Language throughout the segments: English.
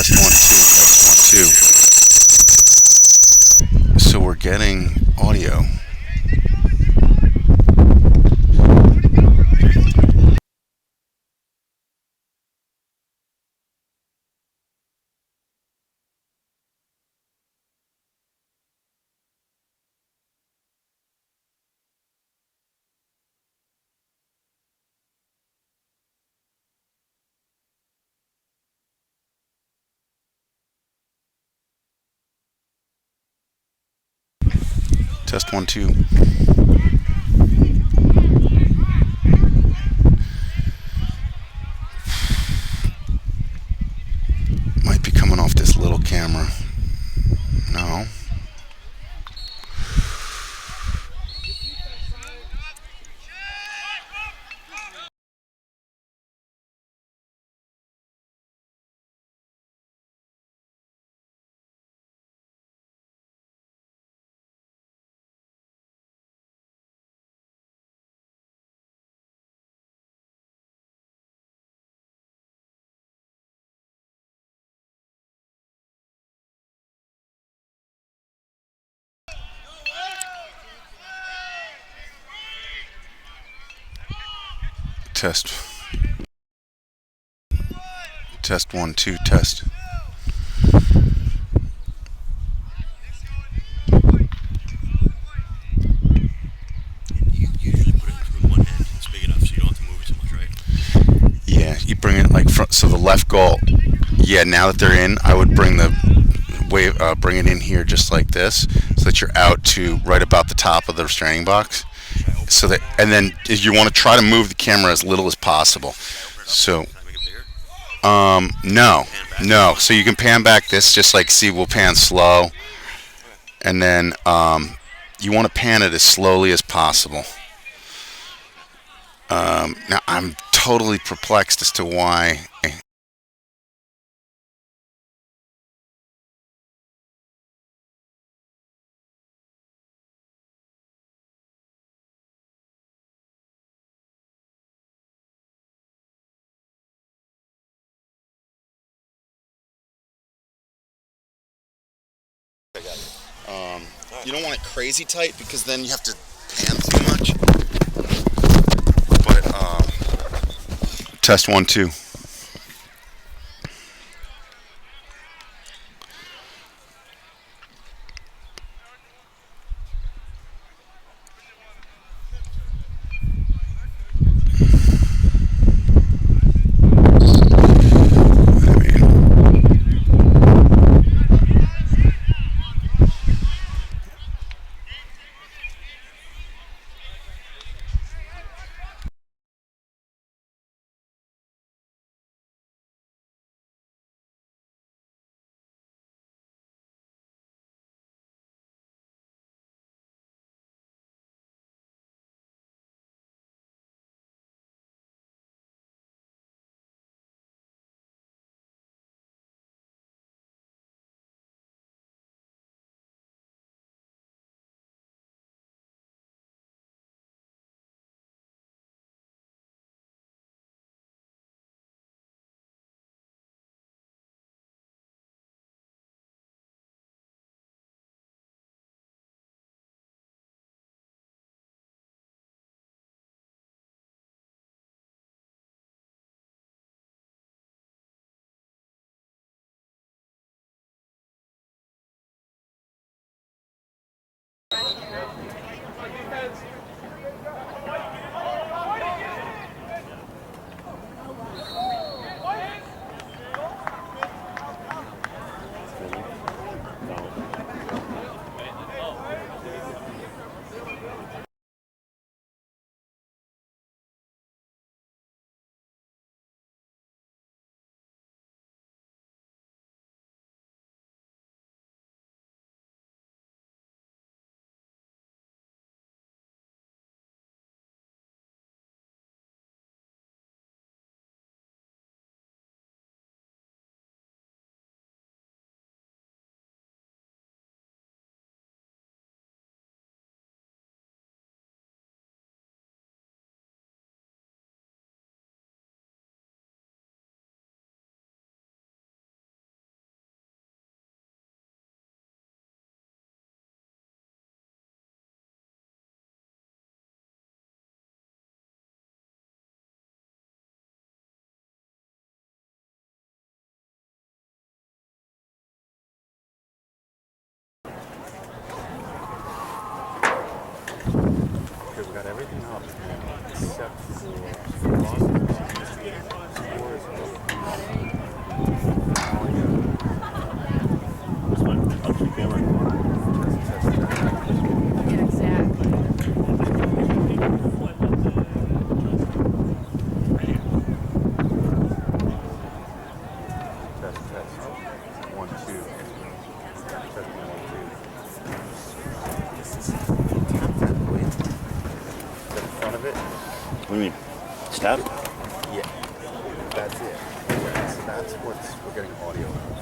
Test 1 2. Test 1 2. So we're getting audio. Test 1 2. Might be coming off this little camera. No. Test. Test 1 2. Test. You usually put it through one end. It's big enough so you don't have to move it too much, right? Yeah, you bring it like front. So the left goal. Yeah, now that they're in, I would bring the wave, bring it in here just like this, so that you're out to right about the top of the restraining box. So that, and then you want to try to move the camera as little as possible. So, no, no. So you can pan back this, just like, see, we'll pan slow, and then you want to pan it as slowly as possible. Now I'm totally perplexed as to why. You don't want it crazy tight because then you have to pan too much. But test 1 2. because we got everything up now except for losses. Scores Yeah, exactly. Test. 1, 2. Test 1, 2. The front of it? What do you mean? Stop? Yeah. That's it. So that's what's we're getting audio out of.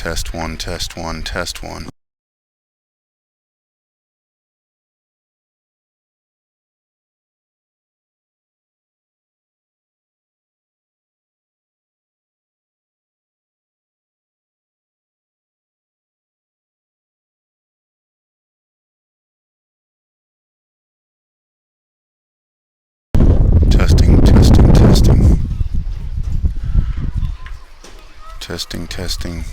Test. Test 1. Testing. Testing.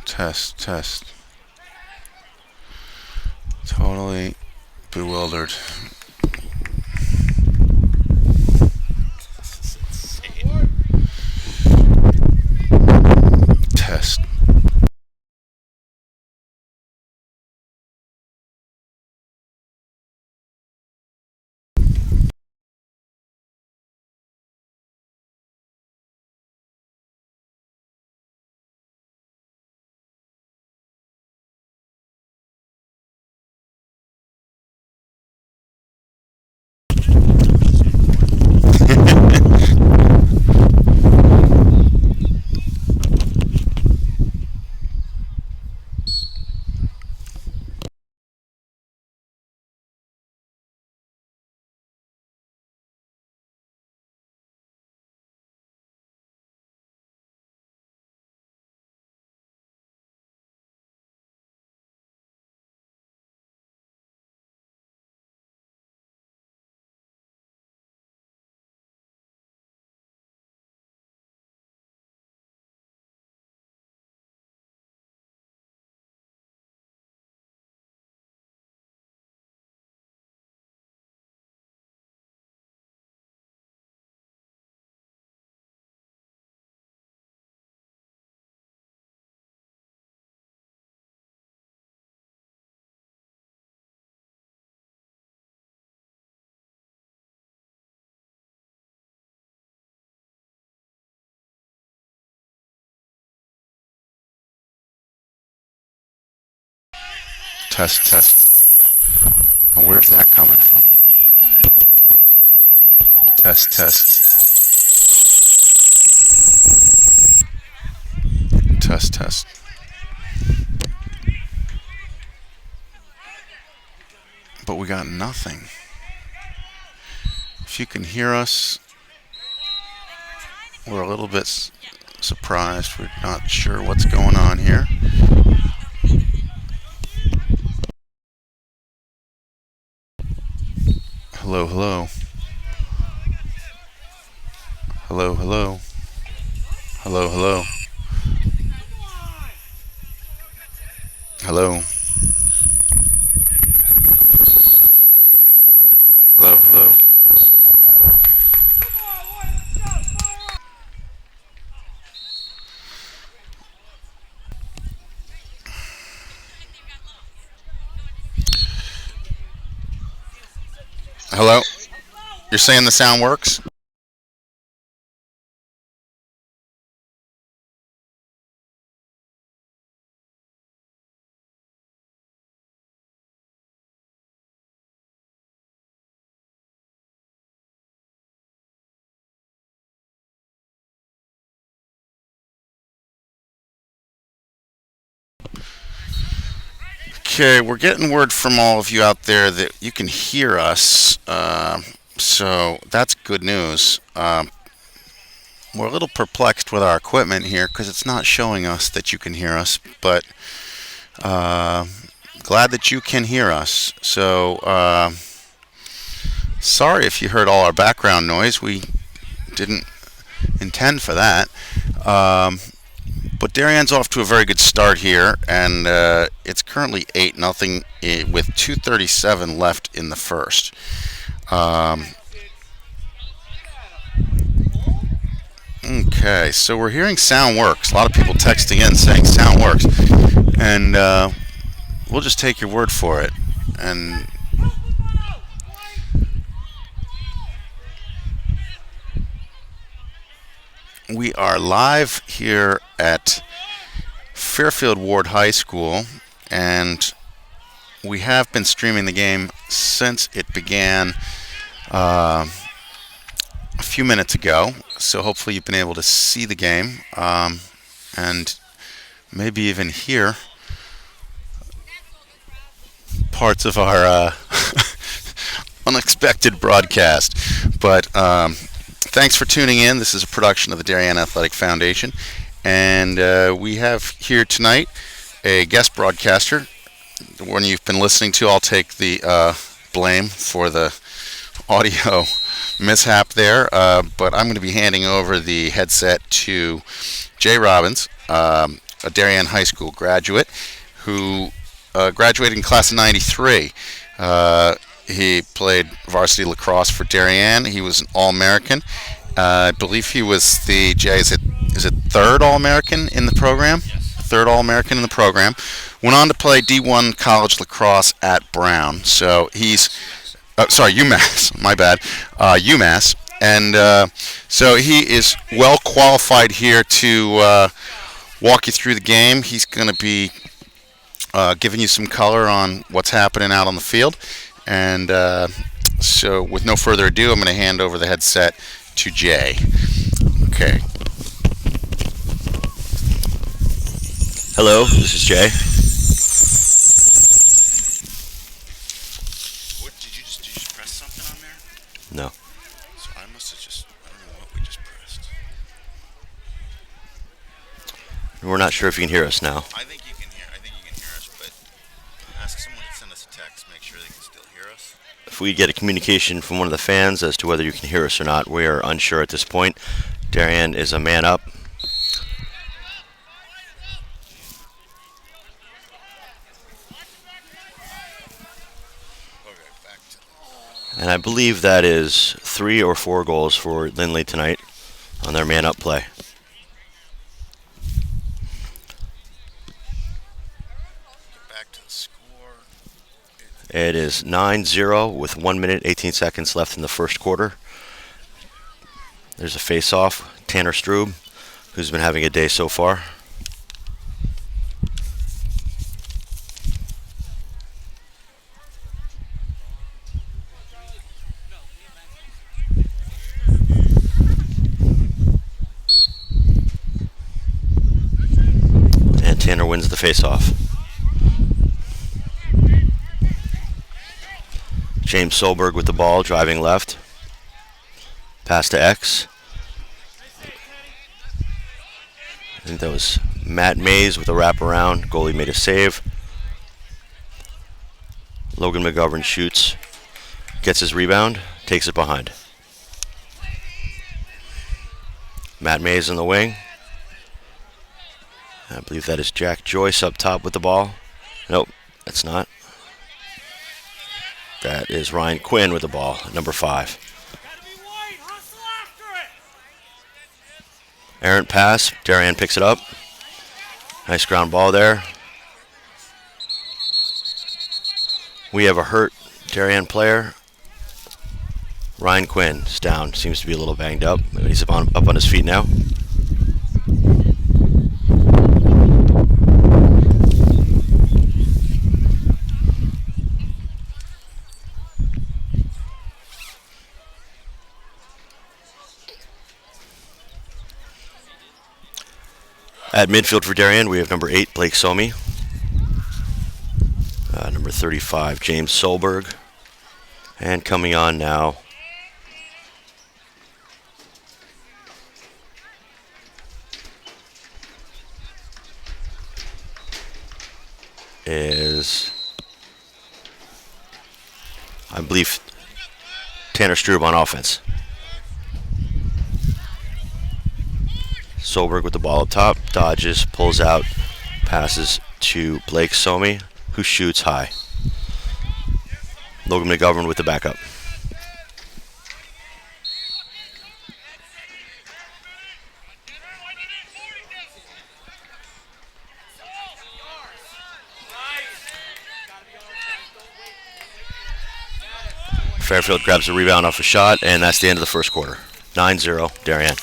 Test. Test. Totally bewildered. Test. Test, test. Now where's that coming from? Test, test. Test, test. But we got nothing. If you can hear us, we're a little bit surprised. We're not sure what's going on here. Hello, hello. Hello, hello. Hello, hello. Hello. Hello, hello. Hello? You're saying the sound works? Okay, we're getting word from all of you out there that you can hear us, so that's good news. We're a little perplexed with our equipment here because it's not showing us that you can hear us, but glad that you can hear us. So sorry if you heard all our background noise. We didn't intend for that. But Darien's off to a very good start here, and it's currently 8-0 with 2:37 left in the first. Okay, so we're hearing sound works. A lot of people texting in saying sound works, and we'll just take your word for it. And we are live here at Fairfield Warde High School, and we have been streaming the game since it began a few minutes ago. So hopefully you've been able to see the game and maybe even hear parts of our unexpected broadcast. But thanks for tuning in. This is a production of the Darien Athletic Foundation, and we have here tonight a guest broadcaster. The one you've been listening to, I'll take the blame for the audio mishap there, but I'm going to be handing over the headset to Jay Robbins, a Darien High School graduate who graduated in class of 93. He played varsity lacrosse for Darien. He was an All-American. I believe he was the, Jay, is it third All-American in the program? Yes. Third All-American in the program. Went on to play D1 college lacrosse at Brown. So he's, UMass, my bad, UMass. And so he is well qualified here to walk you through the game. He's going to be giving you some color on what's happening out on the field. And so with no further ado, I'm going to hand over the headset to Jay. Okay. Hello, this is Jay. What did you just press something on there? No. So I must have just, I don't know what we just pressed. We're not sure if you can hear us now. I think you can hear us, but ask someone to send us a text, make sure they can still hear us. If we get a communication from one of the fans as to whether you can hear us or not, we are unsure at this point. Darien is a man up. And I believe that is 3 or 4 goals for Lindley tonight on their man up play. Back to the score. It is 9-0 with 1 minute 18 seconds left in the first quarter. There's a face-off. Tanner Strube, who's been having a day so far. wins the face-off. James Solberg with the ball, driving left. Pass to X. I think that was Matt Mays with a wraparound. Goalie made a save. Logan McGovern shoots. Gets his rebound. Takes it behind. Matt Mays in the wing. I believe that is Jack Joyce up top with the ball. Nope, that's not. That is Ryan Quinn with the ball, number 5. Errant pass. Darien picks it up. Nice ground ball there. We have a hurt Darien player. Ryan Quinn is down. Seems to be a little banged up. He's up on his feet now. At midfield for Darien, we have number 8, Blake Somi. Number 35, James Solberg. And coming on now, is, I believe, Tanner Strube on offense. Solberg with the ball up top, dodges, pulls out, passes to Blake Somi, who shoots high. Logan McGovern with the backup. Fairfield grabs a rebound off a shot, and that's the end of the first quarter. 9-0, Darien.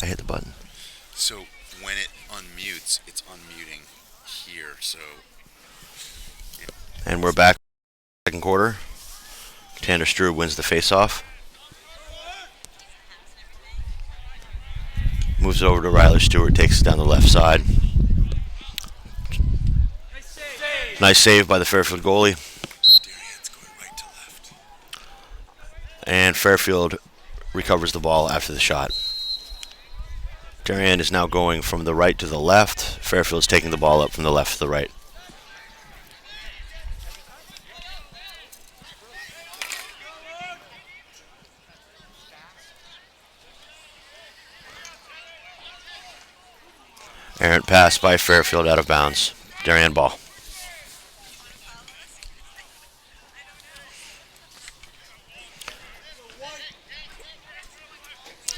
I hit the button. So when it unmutes, it's unmuting here. So. Yeah. And we're back. Second quarter. Tanner Strube wins the face-off. Moves it over to Ryler Stewart, takes it down the left side. Nice save by the Fairfield goalie. Darien's going right to left. And Fairfield recovers the ball after the shot. Darien is now going from the right to the left. Fairfield's taking the ball up from the left to the right. Errant pass by Fairfield out of bounds. Darien ball.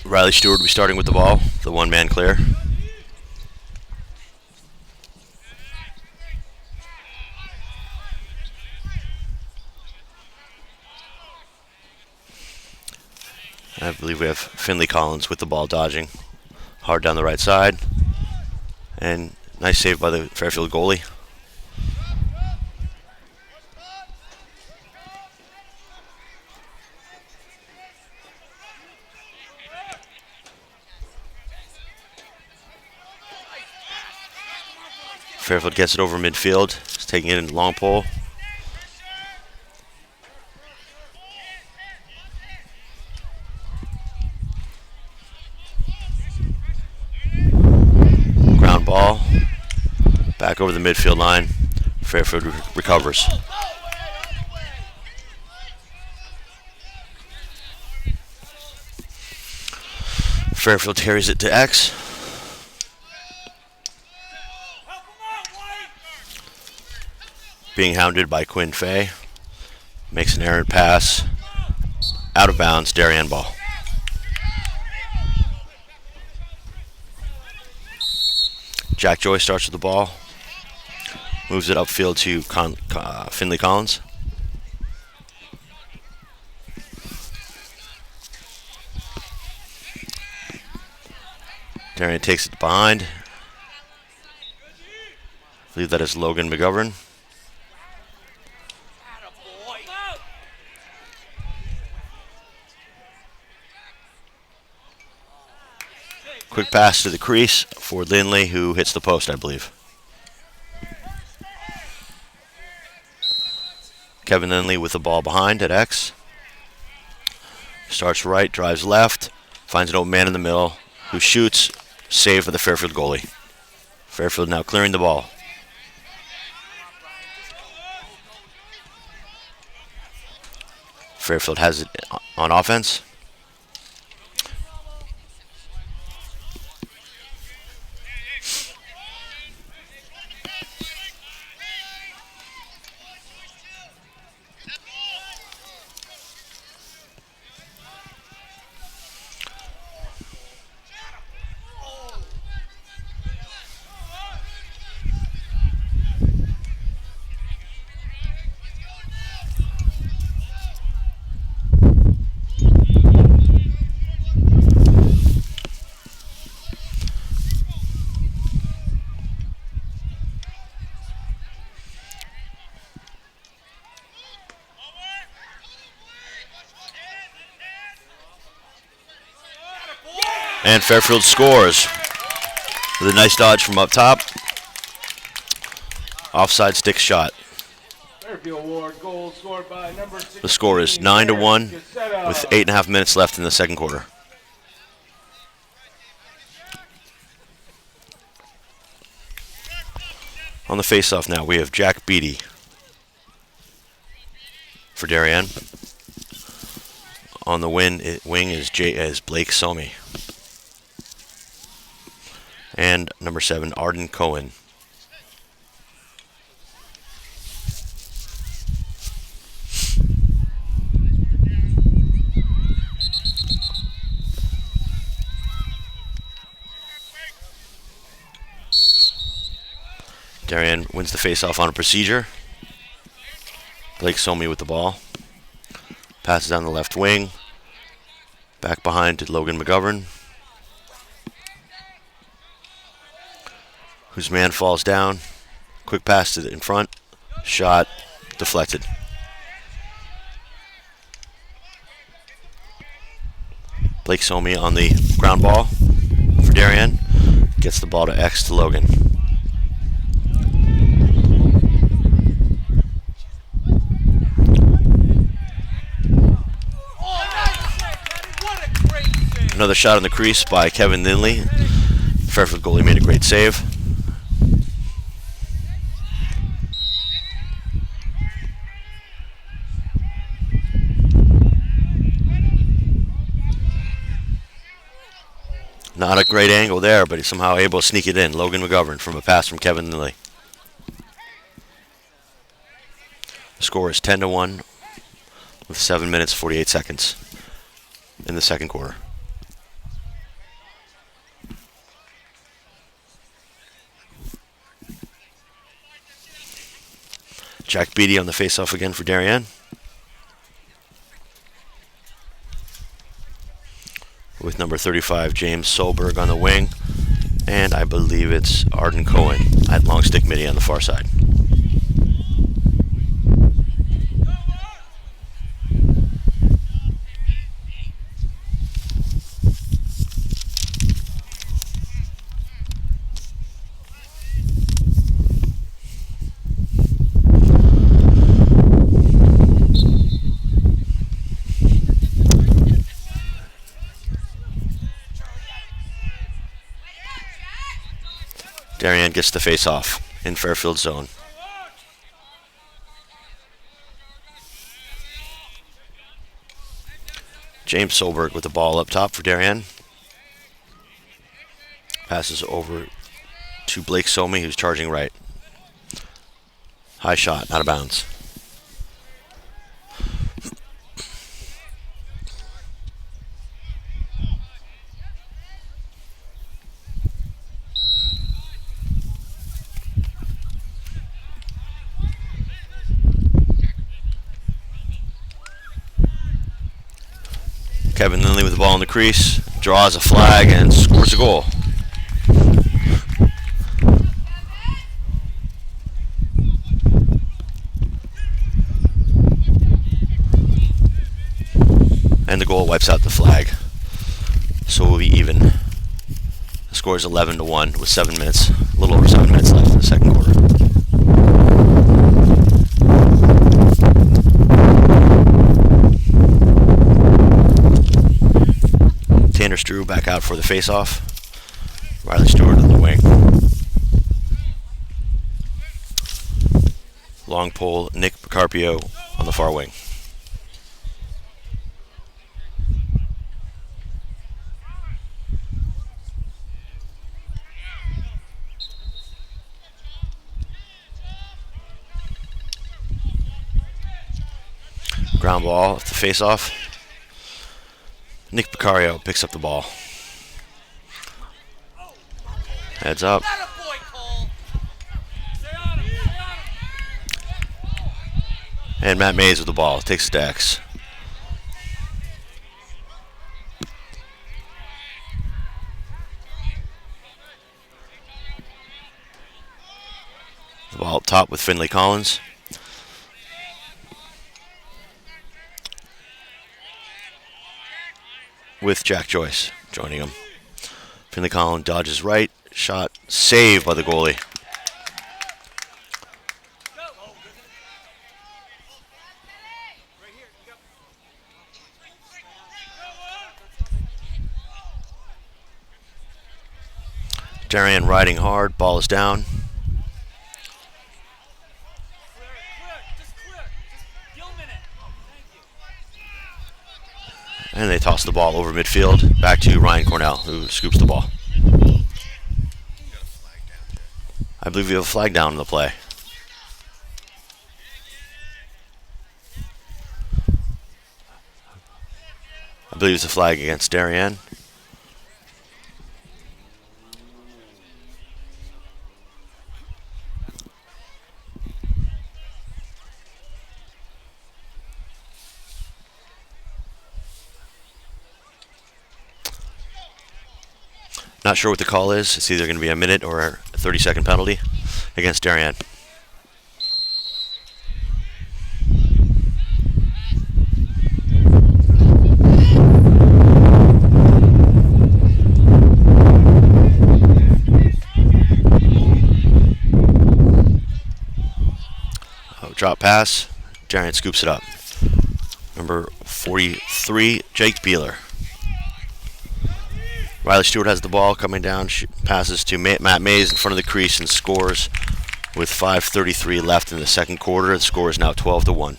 Riley Stewart will be starting with the ball, the one-man clear. I believe we have Finley Collins with the ball dodging. Hard down the right side. And nice save by the Fairfield goalie. Fairfield gets it over midfield. He's taking it in long pole. Ground ball. Back over the midfield line. Fairfield recovers. Fairfield carries it to X. Being hounded by Quinn Fay. Makes an errant pass. Out of bounds, Darien ball. Jack Joy starts with the ball. Moves it upfield to Finley Collins. Darien takes it behind. I believe that is Logan McGovern. Quick pass to the crease for Lindley, who hits the post, I believe. Kevin Lindley with the ball behind at X. Starts right, drives left, finds an open man in the middle, who shoots, save for the Fairfield goalie. Fairfield now clearing the ball. Fairfield has it on offense. And Fairfield scores with a nice dodge from up top. Offside stick shot. Fairfield Warde goal scored by number 16. The score is 9-1 with 8.5 minutes left in the second quarter. On the face-off now, we have Jack Beatty for Darien. On the wing is Blake Somi. And number 7, Arden Cohen. Darien wins the face-off on a procedure. Blake Somi with the ball. Passes down the left wing. Back behind to Logan McGovern, whose man falls down. Quick pass to the in front. Shot deflected. Blake Somi on the ground ball for Darien. Gets the ball to X to Logan. Another shot on the crease by Kevin Lindley. Fairfield goalie made a great save. Not a great angle there, but he's somehow able to sneak it in. Logan McGovern from a pass from Kevin Lilly. The score is 10-1 with 7 minutes 48 seconds in the second quarter. Jack Beattie on the faceoff again for Darien. With number 35, James Solberg on the wing. And I believe it's Arden Cohen at long stick midi on the far side. Darien gets the face off in Fairfield zone. James Solberg with the ball up top for Darien. Passes over to Blake Somi, who's charging right. High shot, out of bounds. Kevin Lindley with the ball in the crease, draws a flag and scores a goal. And the goal wipes out the flag. So we'll be even. The score is 11-1 with 7 minutes, a little over 7 minutes left in the second quarter. Tanner Strew back out for the face-off. Riley Stewart on the wing. Long pole, Nick Picarpio on the far wing. Ground ball to face-off. Nick Picario picks up the ball. Heads up. And Matt Mays with the ball. Takes stacks. The ball up top with Finley Collins. With Jack Joyce joining him. Finley Collins dodges right. Shot saved by the goalie. Darien riding hard. Ball is down. And they toss the ball over midfield back to Ryan Cornell, who scoops the ball. I believe we have a flag down in the play. I believe it's a flag against Darien. Not sure what the call is. It's either going to be a minute or a 30-second penalty against Darien. Drop pass. Darien scoops it up. Number 43, Jake Beeler. Riley Stewart has the ball coming down, passes to Matt Mays in front of the crease and scores with 5:33 left in the second quarter. The score is now 12-1.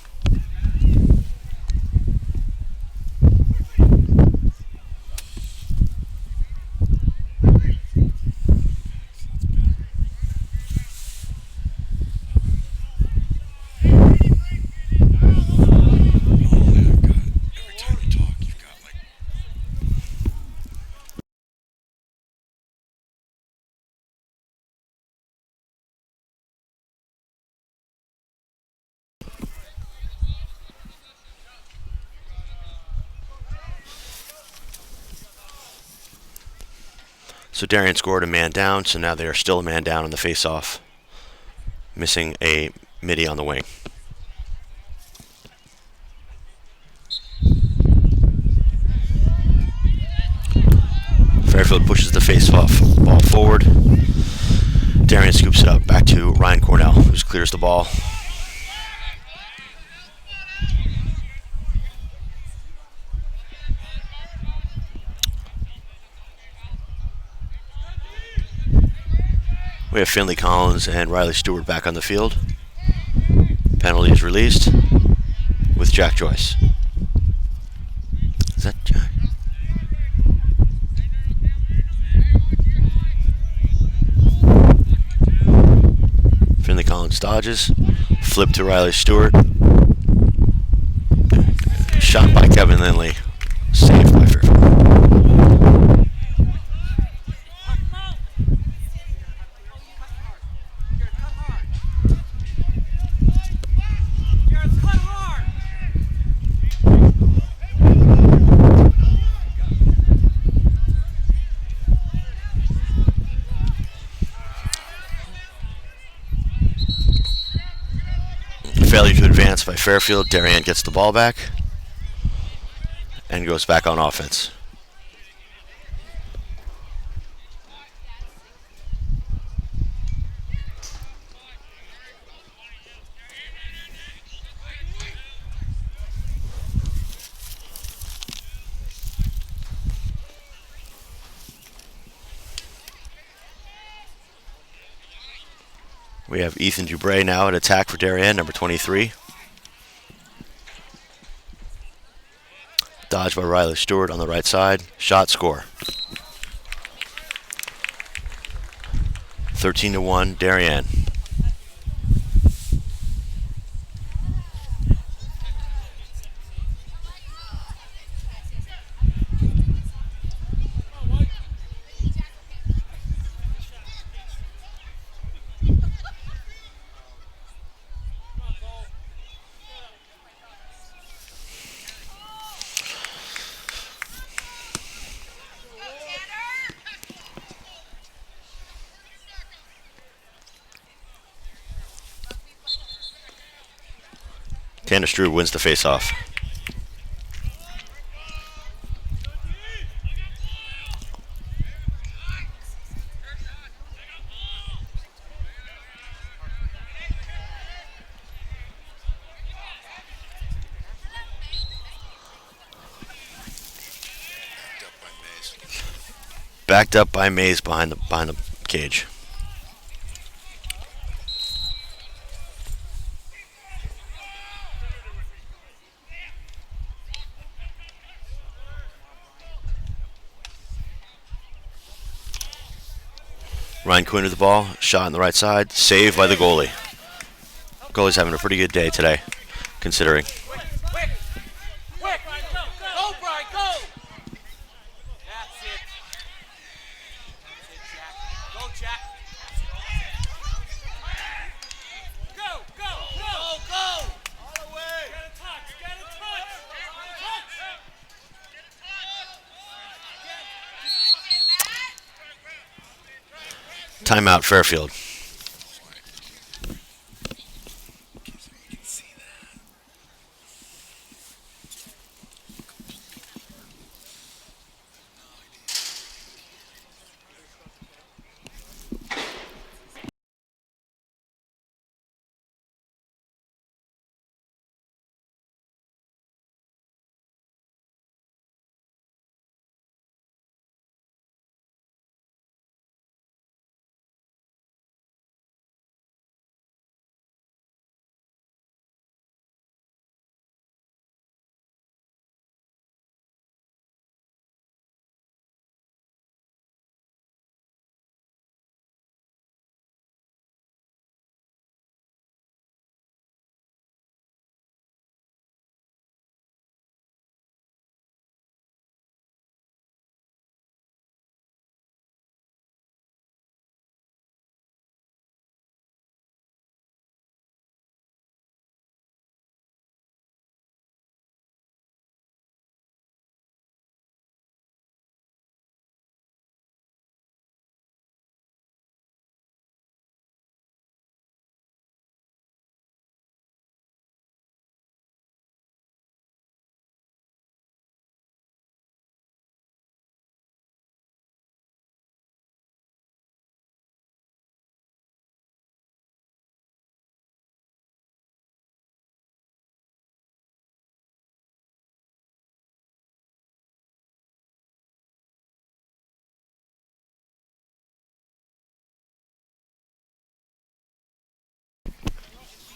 So Darien scored a man down, so now they are still a man down on the face-off, missing a midi on the wing. Fairfield pushes the face-off ball forward. Darien scoops it up back to Ryan Cornell, who clears the ball. We have Finley Collins and Riley Stewart back on the field. Penalty is released with Jack Joyce. Is that Jack? Finley Collins dodges. Flip to Riley Stewart. Shot by Kevin Lindley. Saved by Fairfield. Failure to advance by Fairfield. Darien gets the ball back and goes back on offense. We have Ethan Dubray now at attack for Darien, number 23. Dodge by Riley Stewart on the right side. Shot, score. 13-1, Darien. Tanner Strube wins the faceoff. Backed up by Mays behind the cage. Ryan Quinn with the ball, shot on the right side, saved by the goalie. Goalie's having a pretty good day today, considering. Timeout, Fairfield.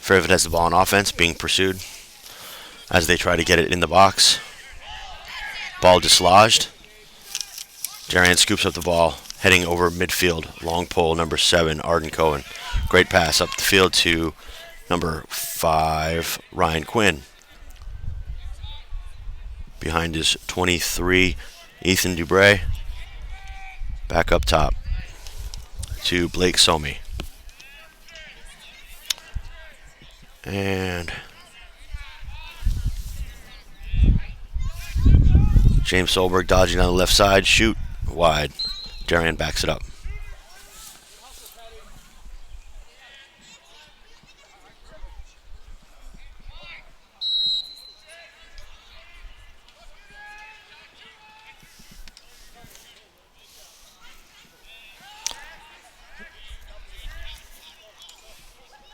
Fairfield has the ball on offense, being pursued as they try to get it in the box. Ball dislodged. Darien scoops up the ball, heading over midfield. Long pole, number 7, Arden Cohen. Great pass up the field to number 5, Ryan Quinn. Behind is 23, Ethan Dubray. Back up top to Blake Somi. And James Solberg dodging on the left side. Shoot wide. Darien backs it up.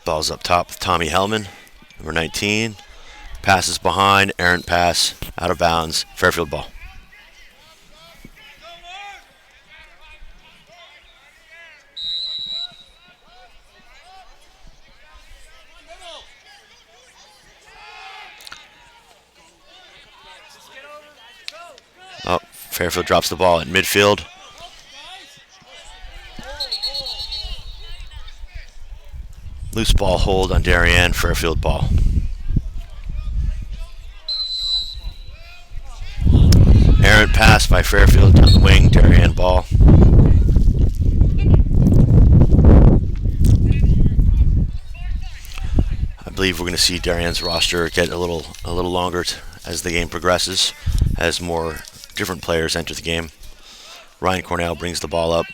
Ball's up top with Tommy Hellman, number 19. Passes behind, errant pass, out of bounds, Fairfield ball. Oh, Fairfield drops the ball at midfield. Loose ball hold on Darien, Fairfield ball. Errant pass by Fairfield down the wing, Darien ball. I believe we're going to see Darien's roster get a little longer as the game progresses, as more different players enter the game. Ryan Cornell brings the ball up.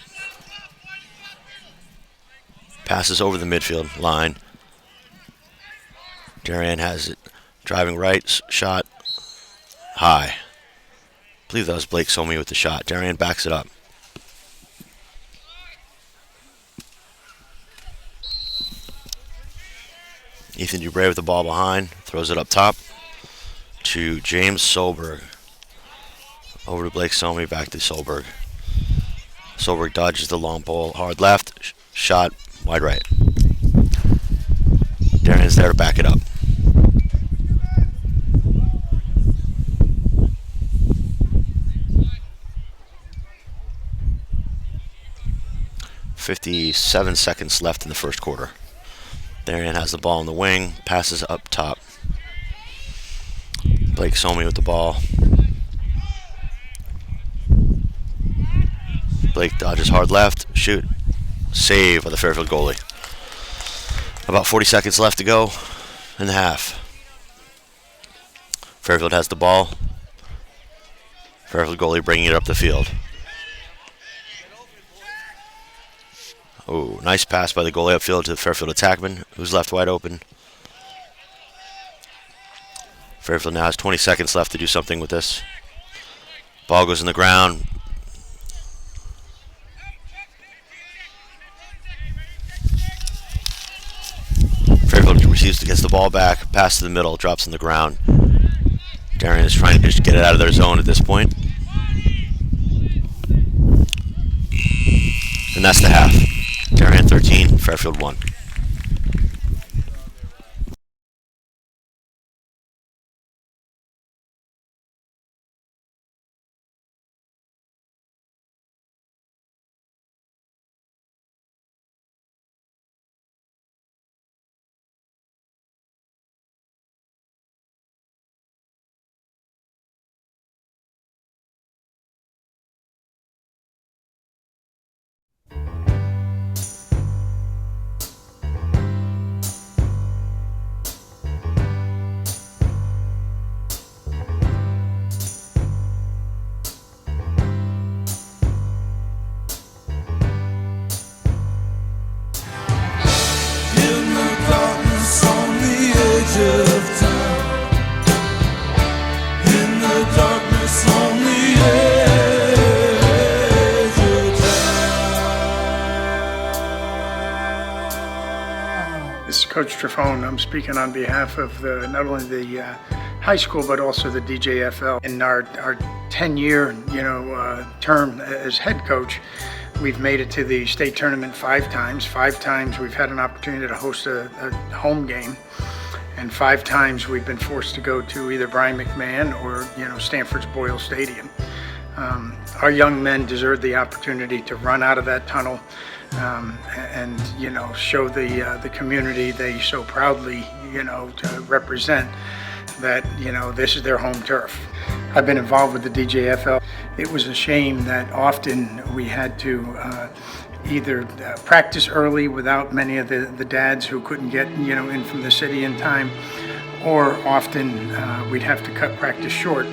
Passes over the midfield line. Darien has it. Driving right, shot high. I believe that was Blake Somi with the shot. Darien backs it up. Ethan Dubray with the ball behind. Throws it up top to James Solberg. Over to Blake Somi, back to Solberg. Solberg dodges the long ball. Hard left. Shot wide right. Darien's there to back it up. .57 seconds left in the first quarter. Darien has the ball in the wing. Passes up top. Blake Somi with the ball. Blake dodges hard left. Shoot. Save by the Fairfield goalie. About 40 seconds left to go in the half. Fairfield has the ball. Fairfield goalie bringing it up the field. Oh, nice pass by the goalie upfield to the Fairfield attackman, who's left wide open. Fairfield now has 20 seconds left to do something with this. Ball goes in the ground. Fairfield gets the ball back, pass to the middle, drops in the ground. Darien is trying to just get it out of their zone at this point. And that's the half. Darien 13, Fairfield 1. Coach Trifone. I'm speaking on behalf of not only the high school but also the DJFL. In our 10-year term as head coach, We've made it to the state tournament 5 times. 5 times we've had an opportunity to host a home game. And 5 times we've been forced to go to either Brian McMahon or, Stanford's Boyle Stadium. Our young men deserve the opportunity to run out of that tunnel and show the community they so proudly, to represent that, this is their home turf. I've been involved with the DJFL. It was a shame that often we had to either practice early without many of the dads who couldn't get in from the city in time, or often we'd have to cut practice short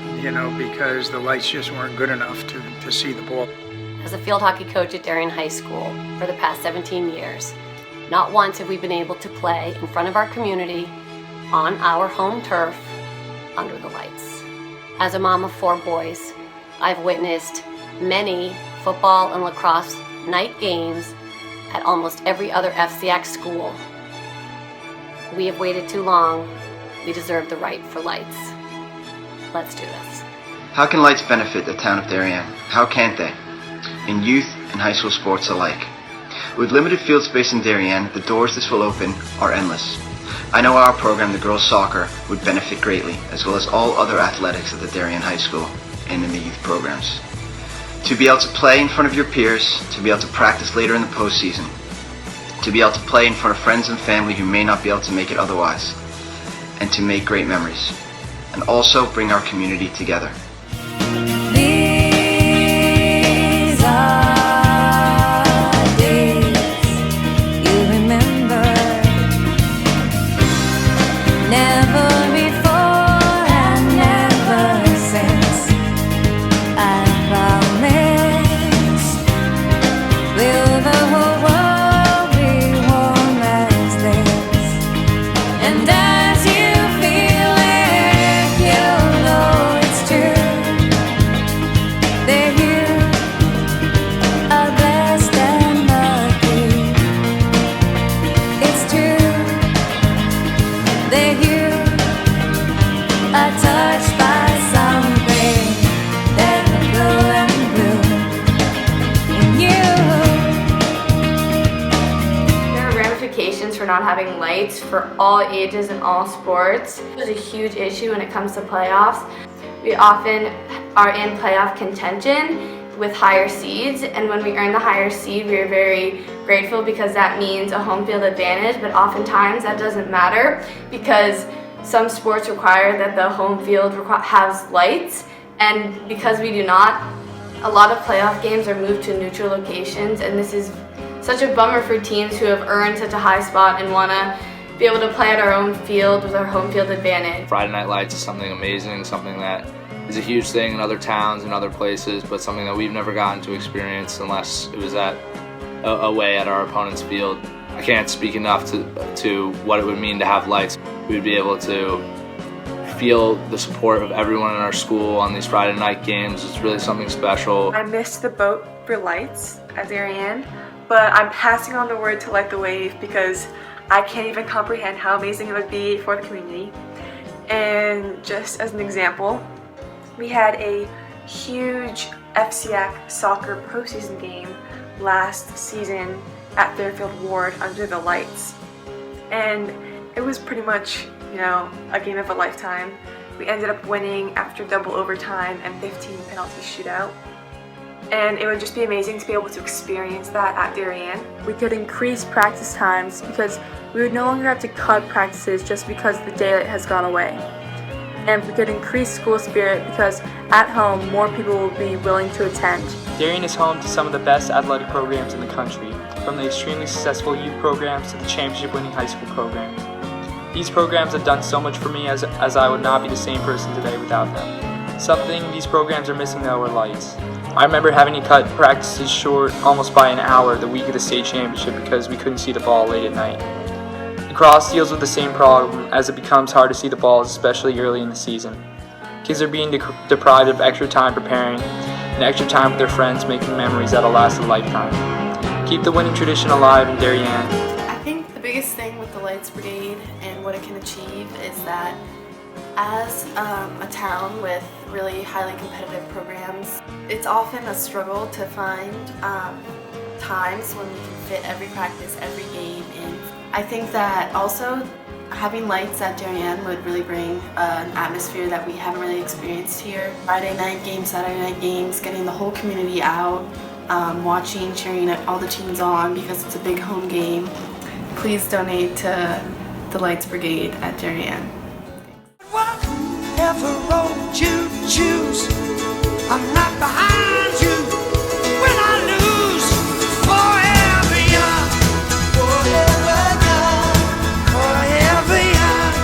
because the lights just weren't good enough to see the ball. As a field hockey coach at Darien High School for the past 17 years, not once have we been able to play in front of our community on our home turf under the lights. As a mom of 4 boys, I've witnessed many football and lacrosse night games at almost every other FCX school. We have waited too long. We deserve the right for lights. Let's do this. How can lights benefit the town of Darien? How can't they? In youth and high school sports alike. With limited field space in Darien, the doors this will open are endless. I know our program, the girls soccer, would benefit greatly, as well as all other athletics at the Darien High School and in the youth programs. To be able to play in front of your peers, to be able to practice later in the postseason, to be able to play in front of friends and family who may not be able to make it otherwise, and to make great memories, and also bring our community together. These are days you remember, never before and never since. I promise, will the whole world be warm as this? And as you feel it, you'll know it's true, that you are blessed and lucky. It's true that you are touched by something that will glow and bloom in you. There are ramifications for not having lights for all ages and all sports. It's a huge issue when it comes to playoffs. We often are in playoff contention with higher seeds, and when we earn the higher seed, we are very grateful because that means a home field advantage, but oftentimes that doesn't matter because some sports require that the home field has lights, and because we do not, a lot of playoff games are moved to neutral locations, and this is such a bummer for teams who have earned such a high spot and want to be able to play at our own field with our home field advantage. Friday Night Lights is something amazing, something that is a huge thing in other towns and other places, but something that we've never gotten to experience unless it was away at our opponent's field. I can't speak enough to what it would mean to have lights. We would be able to feel the support of everyone in our school on these Friday night games. It's really something special. I missed the boat for lights at Darien, but I'm passing on the word to Light the Wave because I can't even comprehend how amazing it would be for the community. And just as an example, we had a huge FCX soccer postseason game last season at Fairfield Warde under the lights. And it was pretty much, a game of a lifetime. We ended up winning after double overtime and 15 penalty shootout. And it would just be amazing to be able to experience that at Darien. We could increase practice times because we would no longer have to cut practices just because the daylight has gone away. And we could increase school spirit because at home more people will be willing to attend. Darien is home to some of the best athletic programs in the country, from the extremely successful youth programs to the championship-winning high school programs. These programs have done so much for me as I would not be the same person today without them. Something these programs are missing though are lights. I remember having to cut practices short almost by an hour the week of the state championship because we couldn't see the ball late at night. Lacrosse deals with the same problem as it becomes hard to see the balls, especially early in the season. Kids are being deprived of extra time preparing and extra time with their friends making memories that'll last a lifetime. Keep the winning tradition alive in Darien. I think the biggest thing with the Lights Brigade and what it can achieve is that as a town with really highly competitive programs. It's often a struggle to find times when we can fit every practice, every game in. I think that also having lights at Darien would really bring an atmosphere that we haven't really experienced here. Friday night games, Saturday night games, getting the whole community out, watching, cheering all the teams on because it's a big home game. Please donate to the Lights Brigade at Darien. Whatever road you choose, I'm not behind you when I lose. Forever young, forever young, forever young, forever young,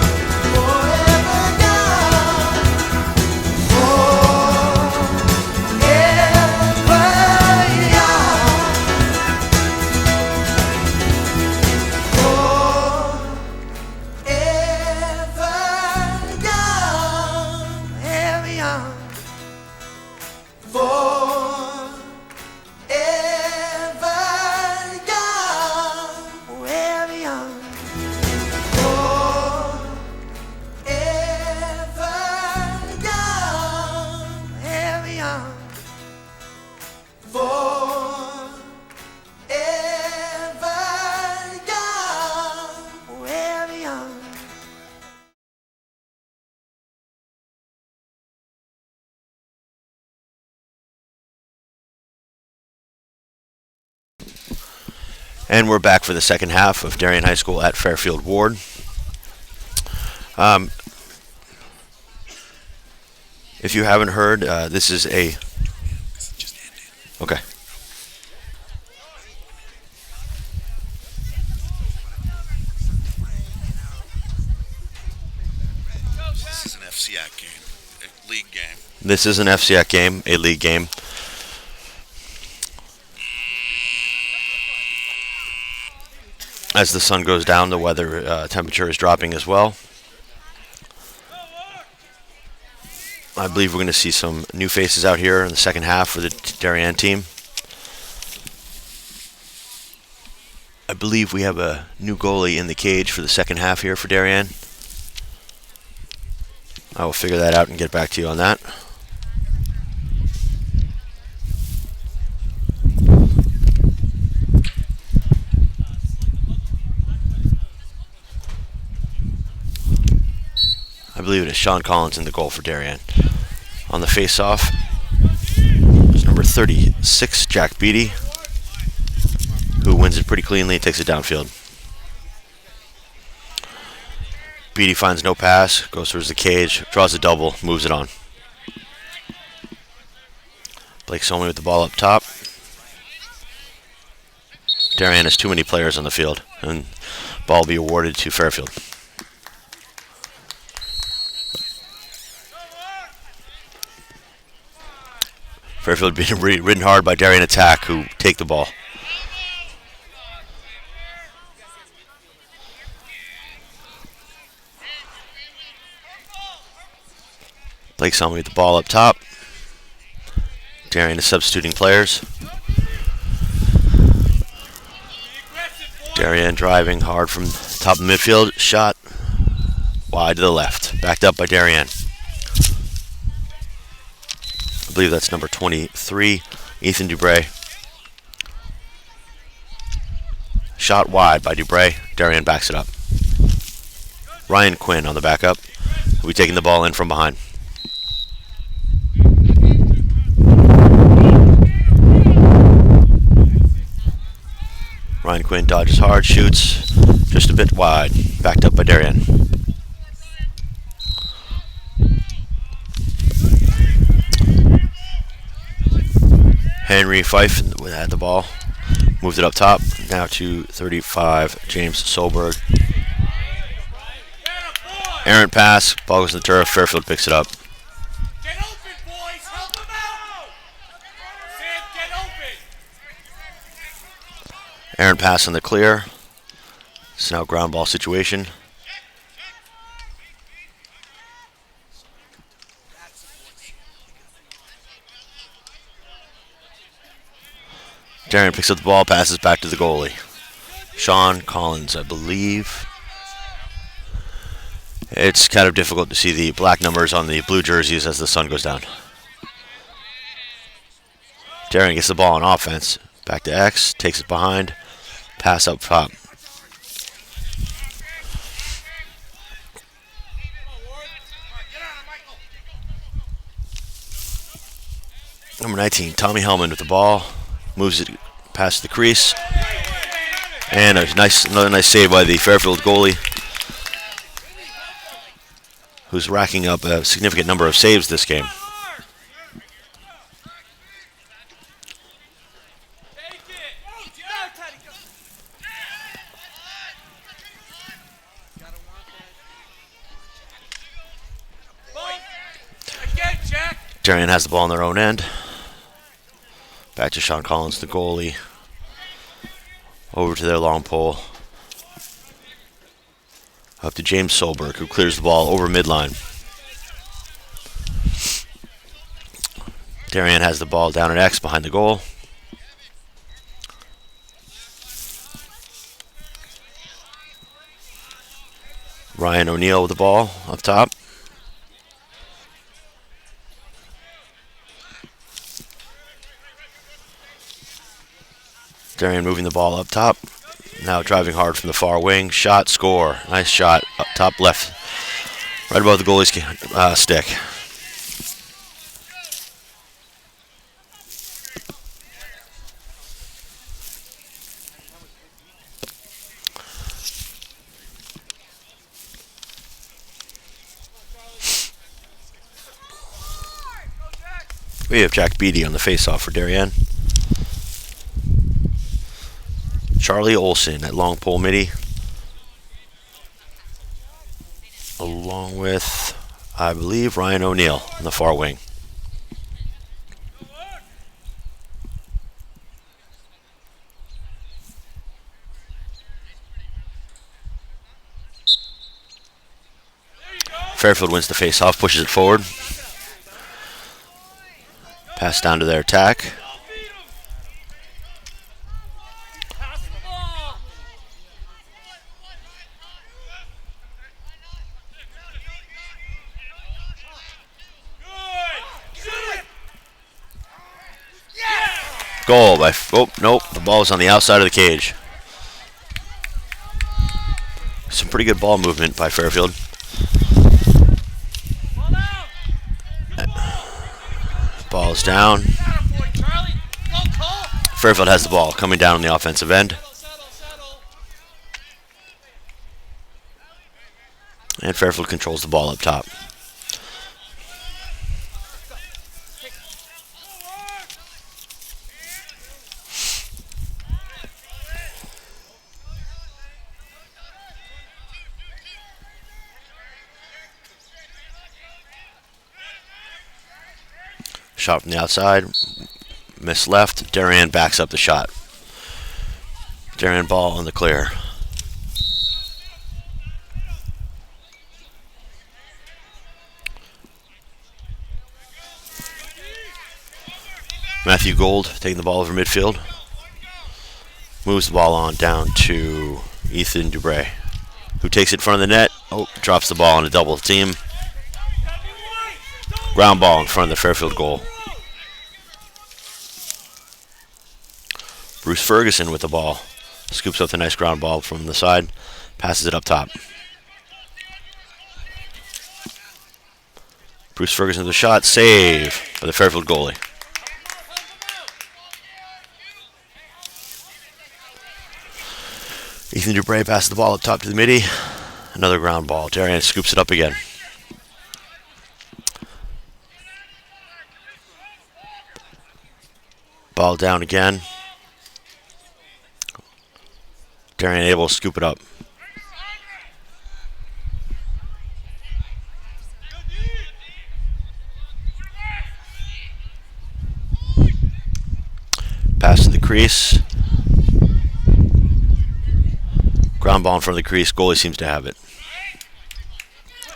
And we're back for the second half of Darien High School at Fairfield Warde. If you haven't heard, this is a... Okay. This is an FCAC game, a league game. This is an FCAC game, a league game. As the sun goes down, the weather temperature is dropping as well. I believe we're going to see some new faces out here in the second half for the Darien team. I believe we have a new goalie in the cage for the second half here for Darien. I will figure that out and get back to you on that. I believe it is Sean Collins in the goal for Darien. On the face-off, it's number 36, Jack Beatty, who wins it pretty cleanly and takes it downfield. Beatty finds no pass, goes towards the cage, draws a double, moves it on. Blake Somey with the ball up top. Darien has too many players on the field, and ball will be awarded to Fairfield. Fairfield being ridden hard by Darien attack, who take the ball. Blake Somey with the ball up top. Darien is substituting players. Darien driving hard from top of midfield. Shot wide to the left. Backed up by Darien. I believe that's number 23, Ethan Dubray. Shot wide by Dubray. Darien backs it up. Ryan Quinn on the backup. Will be taking the ball in from behind. Ryan Quinn dodges hard, shoots just a bit wide. Backed up by Darien. Henry Fife had the ball. Moved it up top. Now to 35, James Solberg. Errant pass. Ball goes to the turf. Fairfield picks it up. Get open, boys! Help them out! Sam, get open! Errant pass on the clear. It's now a ground ball situation. Darien picks up the ball, passes back to the goalie. Sean Collins, I believe. It's kind of difficult to see the black numbers on the blue jerseys as the sun goes down. Darien gets the ball on offense. Back to X, takes it behind, pass up top. Number 19, Tommy Hellman with the ball, moves it past the crease, and another nice save by the Fairfield goalie, who's racking up a significant number of saves this game. Darien has the ball on their own end. Back to Sean Collins, the goalie. Over to their long pole. Up to James Solberg, who clears the ball over midline. Darien has the ball down at X behind the goal. Ryan O'Neill with the ball up top. Darien moving the ball up top. Now driving hard from the far wing. Shot, score. Nice shot up top left. Right above the goalie's stick. We have Jack Beatty on the faceoff for Darien. Charlie Olson at long pole midi, along with, I believe, Ryan O'Neill on the far wing. Fairfield wins the faceoff, pushes it forward. Pass down to their attack. Goal by, oh, nope, the ball is on the outside of the cage. Some pretty good ball movement by Fairfield. Ball is down. Fairfield has the ball coming down on the offensive end. And Fairfield controls the ball up top. Shot from the outside, miss left. Darien backs up the shot. Darien ball on the clear. Matthew Gold taking the ball over midfield. Moves the ball on down to Ethan Dubray, who takes it in front of the net. Oh, drops the ball on a double team. Ground ball in front of the Fairfield goal. Bruce Ferguson with the ball. Scoops up the nice ground ball from the side. Passes it up top. Bruce Ferguson with the shot. Save by the Fairfield goalie. Ethan Dubray passes the ball up top to the midi. Another ground ball. Darien scoops it up again. Ball down again. Darien able to scoop it up. Pass to the crease. Ground ball in front of the crease. Goalie seems to have it.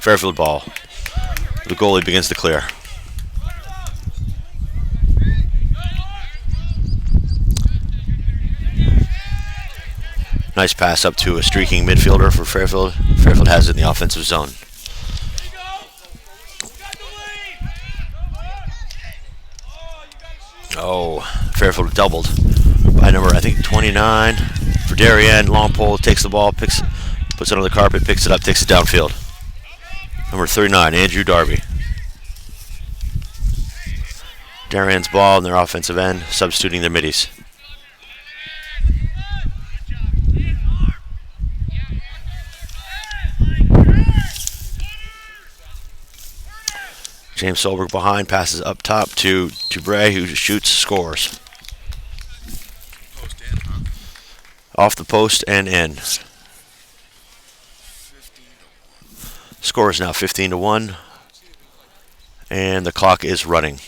Fairfield ball. The goalie begins to clear. Nice pass up to a streaking midfielder for Fairfield. Fairfield has it in the offensive zone. Oh, Fairfield doubled by number, I think, 29 for Darien. Long pole, takes the ball, puts it on the carpet, picks it up, takes it downfield. Number 39, Andrew Darby. Darien's ball in their offensive end, substituting their middies. James Solberg behind, passes up top to Bray, who shoots, scores. Off the post and in. Score is now 15-1, and the clock is running.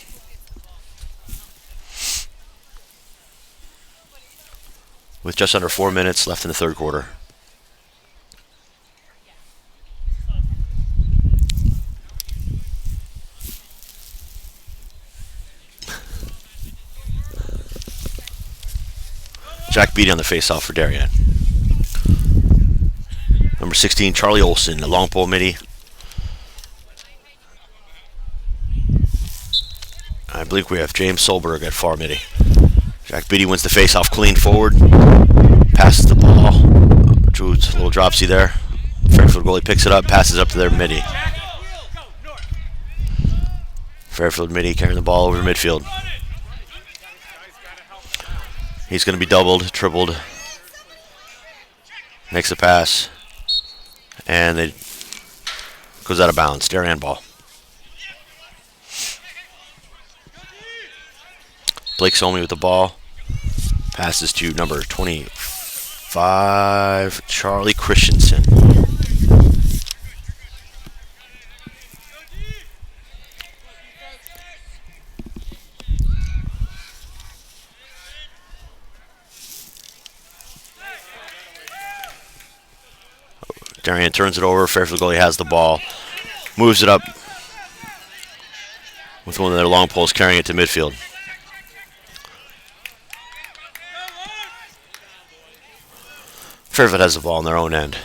With just under 4 minutes left in the third quarter. Jack Beatty on the face-off for Darien. Number 16, Charlie Olson, a long pole midi. I believe we have James Solberg at far midi. Jack Beatty wins the face-off clean forward. Passes the ball. Drew's a little dropsy there. Fairfield goalie picks it up, passes up to their midi. Fairfield midi carrying the ball over midfield. He's going to be doubled, tripled. Makes a pass. And it goes out of bounds. Darien ball. Blake Solmy with the ball. Passes to number 25, Charlie Christensen. Darien turns it over. Fairfield goalie has the ball. Moves it up with one of their long poles carrying it to midfield. Fairfield has the ball on their own end.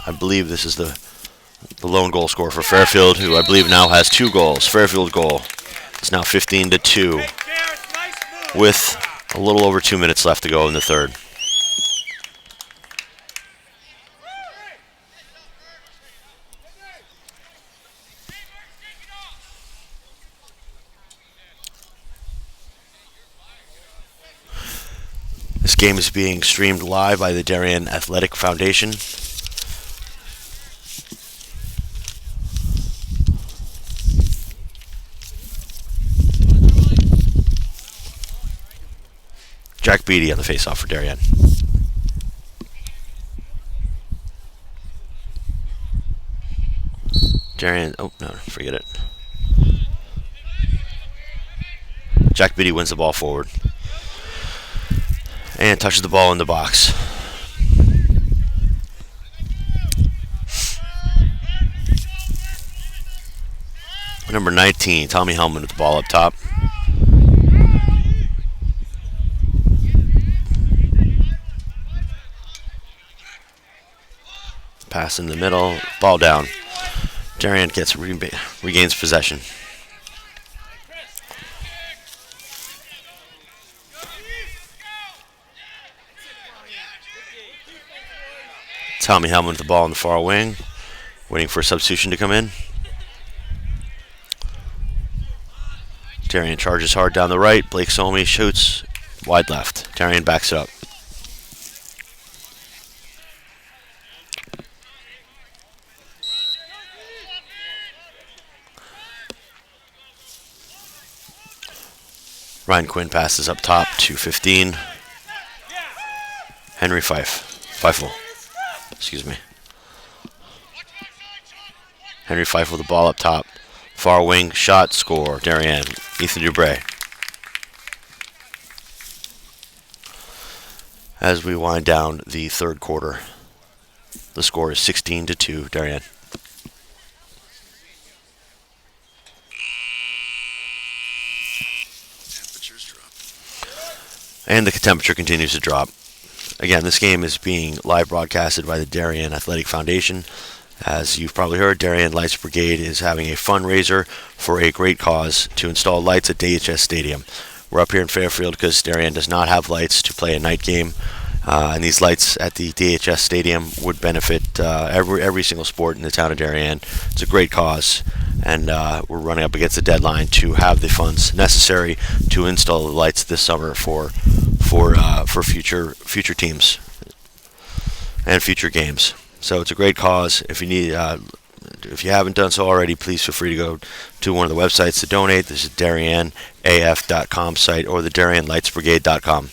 I believe this is the lone goal scorer for Fairfield, who I believe now has 2 goals. Fairfield goal. It's now 15-2 with a little over 2 minutes left to go in the third. This game is being streamed live by the Darien Athletic Foundation. Jack Beatty on the face-off for Darien. Darien, oh no, forget it. Jack Beatty wins the ball forward. And touches the ball in the box. Number 19, Tommy Hellman with the ball up top. Pass in the middle, ball down. Darien regains possession. Tommy Hellman with the ball on the far wing, waiting for a substitution to come in. Darien charges hard down the right. Blake Solmy shoots wide left. Darien backs it up. Ryan Quinn passes up top to 15. Henry Feifel. Excuse me. Henry Feifel with the ball up top. Far wing, shot, score. Darien, Ethan Dubray. As we wind down the third quarter, the score is 16-2, Darien. And the temperature continues to drop. Again, this game is being live broadcasted by the Darien Athletic Foundation. As you've probably heard, Darien Lights Brigade is having a fundraiser for a great cause to install lights at DHS Stadium. We're up here in Fairfield because Darien does not have lights to play a night game. And these lights at the DHS Stadium would benefit every single sport in the town of Darien. It's a great cause, and we're running up against the deadline to have the funds necessary to install the lights this summer for future teams and future games. So it's a great cause. If you need, if you haven't done so already, please feel free to go to one of the websites to donate. This is DarienAF.com site or the DarienLightsBrigade.com.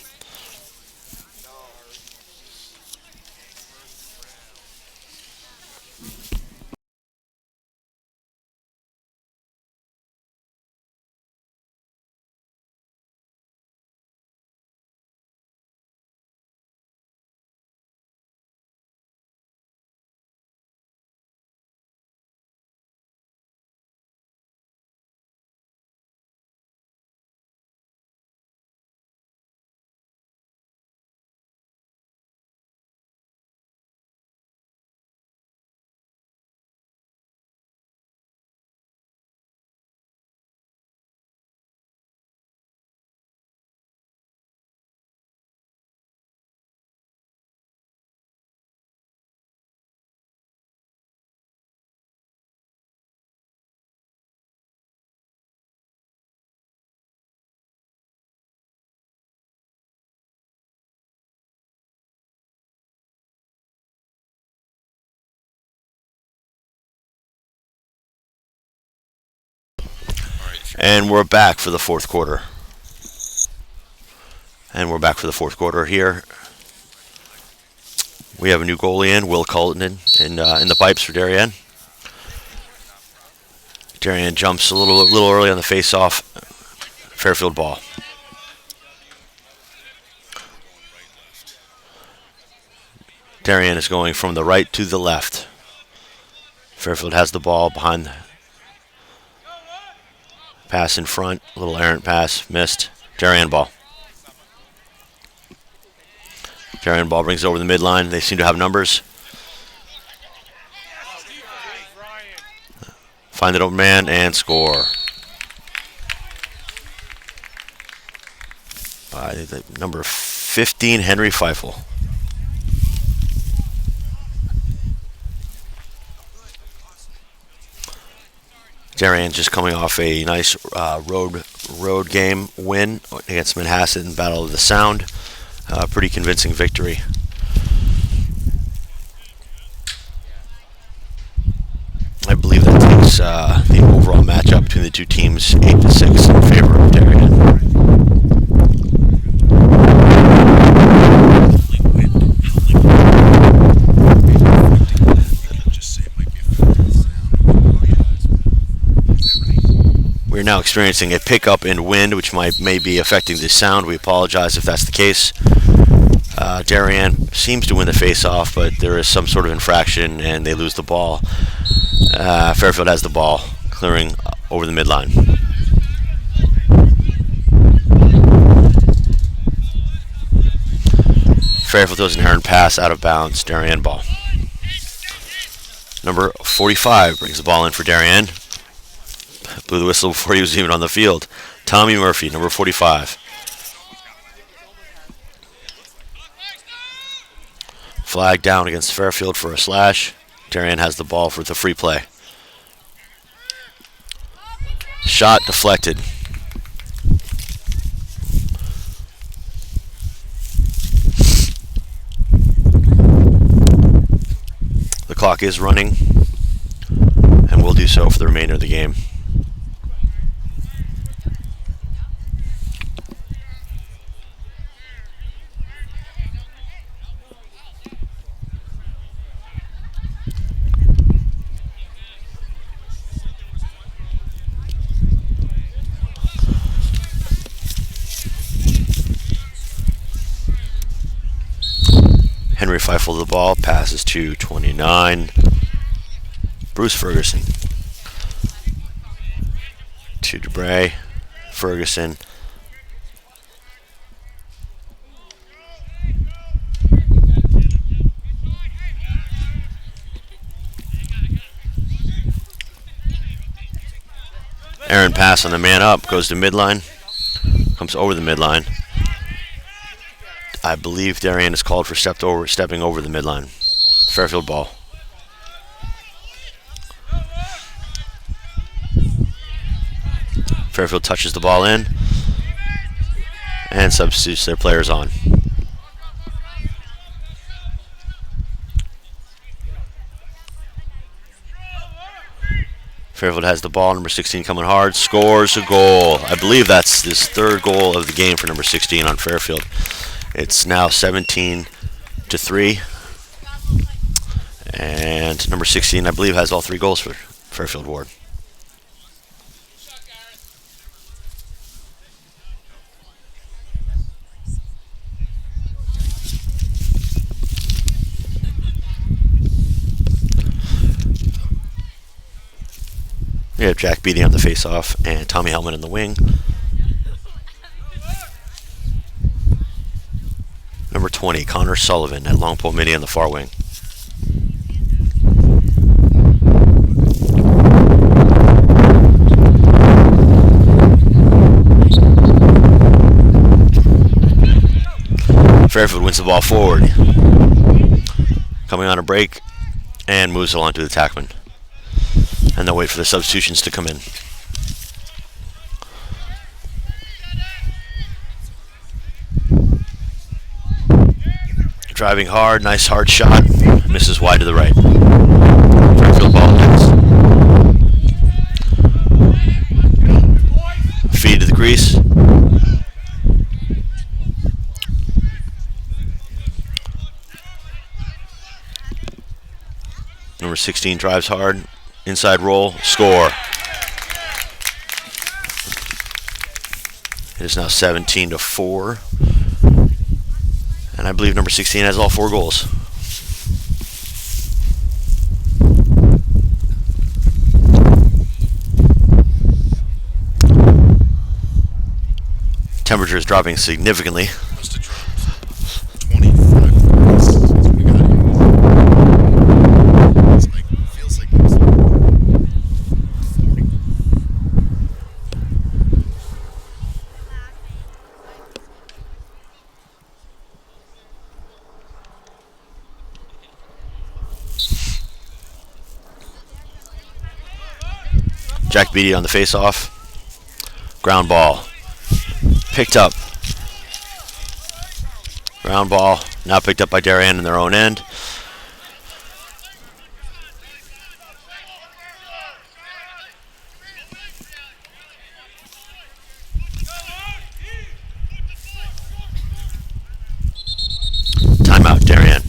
And we're back for the fourth quarter. Here. We have a new goalie in, Will Cullinan, in the pipes for Darien. Darien jumps a little early on the face-off. Fairfield ball. Darien is going from the right to the left. Fairfield has the ball behind. Pass in front, a little errant pass, missed. Darien ball. Darien ball brings it over the midline. They seem to have numbers. Find it open man and score. By the number 15, Henry Feifel. Darien just coming off a nice road game win against Manhasset in Battle of the Sound. Pretty convincing victory. I believe that takes the overall matchup between the two teams 8-6 in favor of Darien. We're now experiencing a pickup in wind, which may be affecting the sound. We apologize if that's the case. Darien seems to win the face-off, but there is some sort of infraction, and they lose the ball. Fairfield has the ball, clearing over the midline. Fairfield throws an errant pass out of bounds. Darien ball. Number 45 brings the ball in for Darien. Blew the whistle before he was even on the field. Tommy Murphy, number 45. Flag down against Fairfield for a slash. Darien has the ball for the free play. Shot deflected. The clock is running, and will do so for the remainder of the game. Henry Feifel the ball, passes to 29. Bruce Ferguson. To Debray. Ferguson. Aaron pass on the man up, goes to midline. Comes over the midline. I believe Darien is called for stepping over the midline. Fairfield ball. Fairfield touches the ball in and substitutes their players on. Fairfield has the ball. Number 16 coming hard. Scores a goal. I believe that's his third goal of the game for number 16 on Fairfield. It's now 17-3. And number 16, I believe, has all 3 goals for Fairfield Warde. We have Jack Beatty on the face-off and Tommy Hellman in the wing. Number 20, Connor Sullivan at long pole mini on the far wing. Fairfield wins the ball forward. Coming on a break and moves along to the attackman. And they'll wait for the substitutions to come in. Driving hard, nice hard shot. Misses wide to the right. Fairfield ball next. Feed to the crease. Number 16 drives hard. Inside roll, score. It is now 17-4. And I believe number 16 has all 4 goals. Temperature is dropping significantly. Must have dropped 25 degrees since we got here. It's like, it feels like it's 40. Jack Beatty on the face-off. Ground ball. Picked up. Ground ball. Now picked up by Darien in their own end. Timeout, Darien.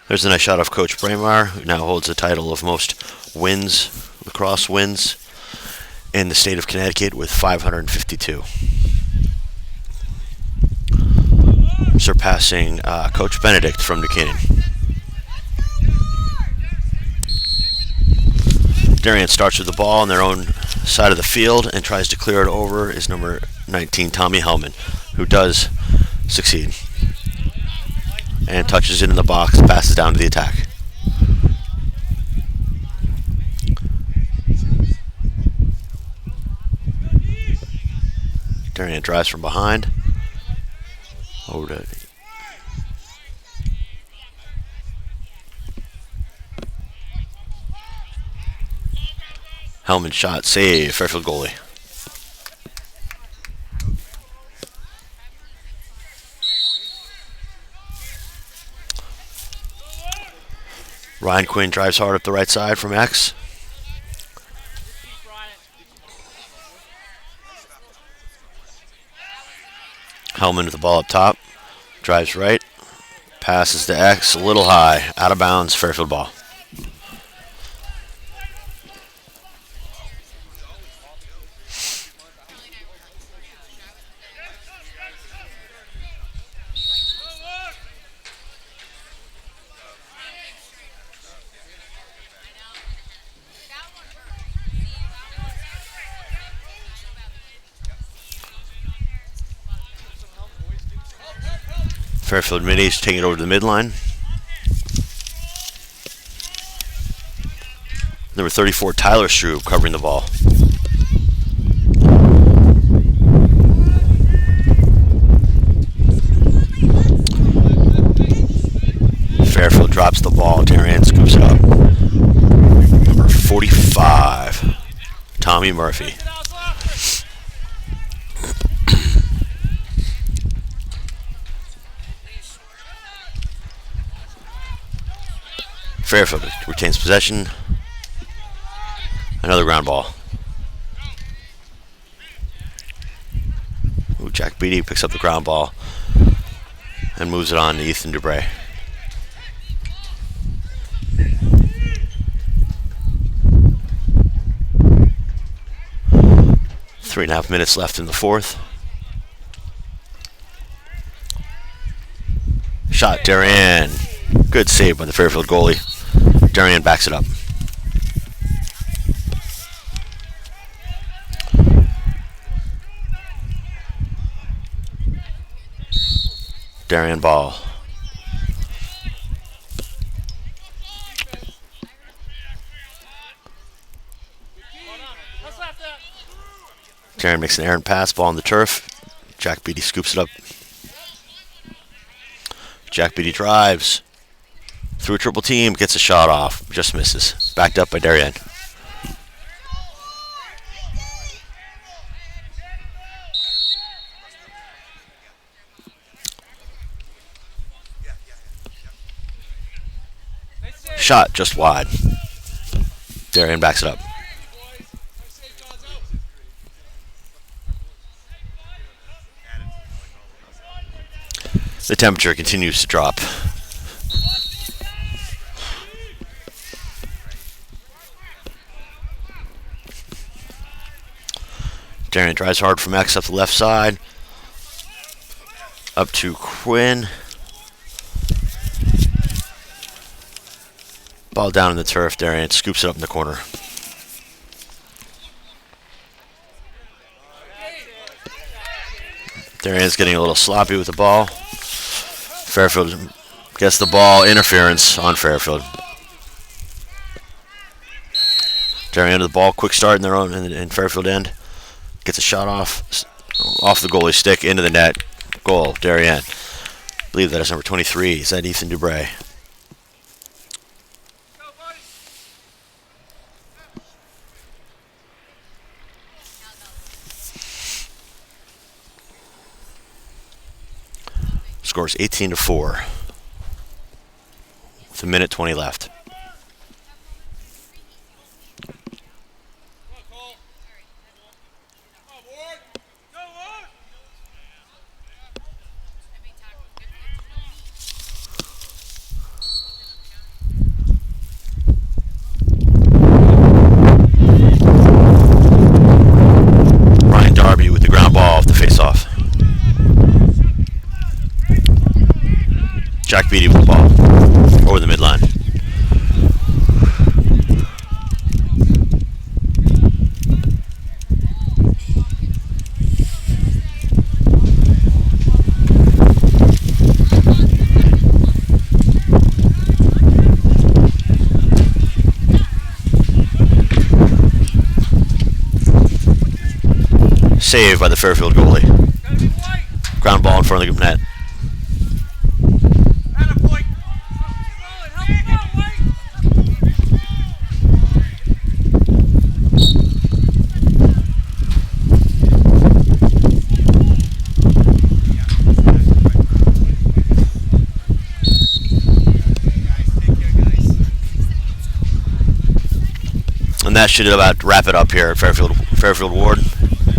There's a nice shot of Coach Braemar, who now holds the title of most wins, lacrosse wins, in the state of Connecticut with 552. Surpassing Coach Benedict from New Canaan. Darien starts with the ball on their own side of the field and tries to clear it over is number 19, Tommy Hellman, who does succeed. And touches it in the box, passes down to the attack. Darien drives from behind. Over to Helmet shot, save, Fairfield goalie. Ryan Quinn drives hard up the right side from X. Hellman with the ball up top. Drives right. Passes to X, a little high. Out of bounds, Fairfield ball. Fairfield Middies taking it over to the midline. Number 34, Tyler Strube, covering the ball. Fairfield drops the ball. Darien scoops it up. Number 45, Tommy Murphy. Fairfield retains possession. Another ground ball. Ooh, Jack Beatty picks up the ground ball and moves it on to Ethan Dubray. Three and a half minutes left in the fourth. Shot, Darien. Good save by the Fairfield goalie. Darien backs it up. Darien ball. Darien makes an errant pass, ball on the turf. Jack Beatty scoops it up. Jack Beatty drives. Through a triple team, gets a shot off, just misses. Backed up by Darien. Shot just wide. Darien backs it up. The temperature continues to drop. Darien drives hard from X up the left side. Up to Quinn. Ball down in the turf. Darien scoops it up in the corner. Darien's getting a little sloppy with the ball. Fairfield gets the ball. Interference on Fairfield. Darien to the ball. Quick start in their own in Fairfield end. Gets a shot off the goalie's stick into the net. Goal, Darien. I believe that is number 23. Is that Ethan Dubray? Scores 18-4. With a minute 20 left. Jack Beatty with the ball over the midline. Save by the Fairfield goalie. Ground ball in front of the net. And that should about wrap it up here at Fairfield Warde.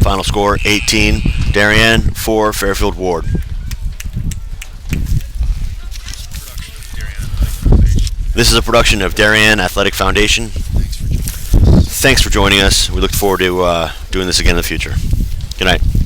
Final score 18 Darien, 4 Fairfield Warde. This is a production of Darien Athletic Foundation. Thanks for joining us. We look forward to doing this again in the future. Good night.